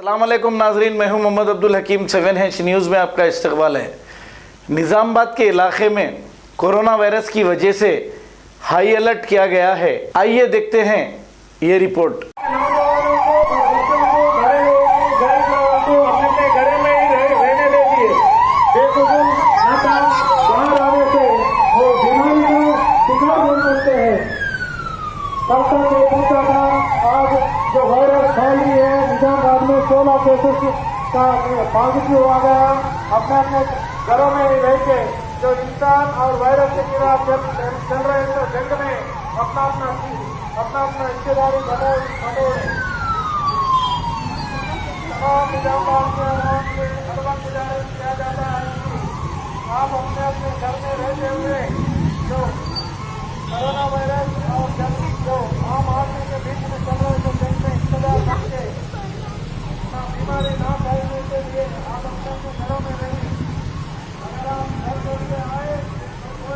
अस्सलाम वालेकुम नाजरीन, मैं हूं मोहम्मद अब्दुल हकीम। 7H न्यूज़ में आपका इस्तकबाल है। निज़ामाबाद के इलाके में कोरोना वायरस की वजह से हाई अलर्ट किया गया है। आइए देखते हैं ये रिपोर्ट। आज जो वायरस फैली है निजामाबाद में 16 केसेस का पॉजिटिव आ गया। अपने अपने घरों में ही रह के जो इंसान और वायरस के खिलाफ चल रहे हैं तो जंग में अपना अपना हिस्सेदारी बटोरे। तमाम निजामाबाद के आवाम से हरबल गुजारिश किया जाता है कि आप अपने अपने घर में रहते हुए जो कोरोना वायरस और जो आम आदमी के बीच में चल रहे जो जंग में हिस्सेदार बन के बीमारी ना फैलने के लिए आप अपने घरों में रहिए। अगर आप घर छोड़ के आए तो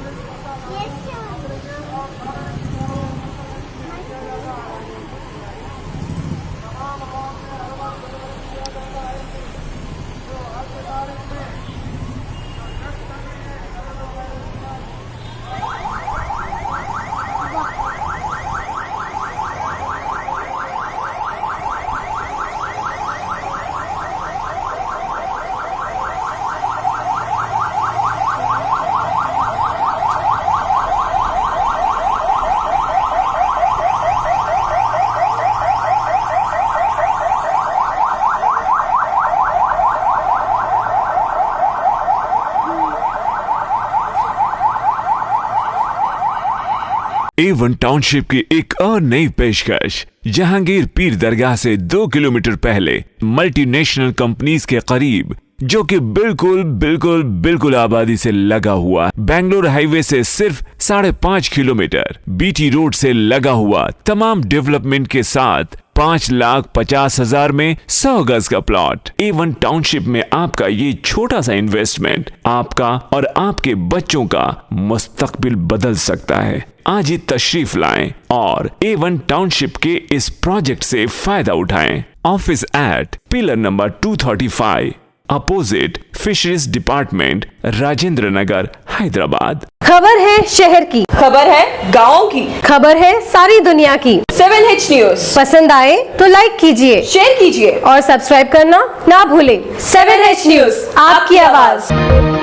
तमाम आवाम में हर बार किया जाता है कि जो आज की तारीख में A1 टाउनशिप की एक और नई पेशकश। जहांगीर पीर दरगाह से 2 किलोमीटर पहले मल्टीनेशनल कंपनीज के करीब, जो कि बिल्कुल आबादी से लगा हुआ, बेंगलोर हाईवे से सिर्फ 5.5 किलोमीटर, बीटी रोड से लगा हुआ, तमाम डेवलपमेंट के साथ 5,50,000 में 100 गज का प्लॉट। A1 टाउनशिप में आपका ये छोटा सा इन्वेस्टमेंट आपका और आपके बच्चों का मुस्तकबिल बदल सकता है। आज ही तशरीफ लाएं और A1 टाउनशिप के इस प्रोजेक्ट से फायदा उठाएं। Office at pillar number 235 opposite fisheries department, Rajendra Nagar, Hyderabad. खबर है शहर की, खबर है गाँव की, खबर है सारी दुनिया की। 7H न्यूज़ पसंद आए तो लाइक कीजिए, शेयर कीजिए और सब्सक्राइब करना ना भूलें। 7H न्यूज़, आपकी आवाज।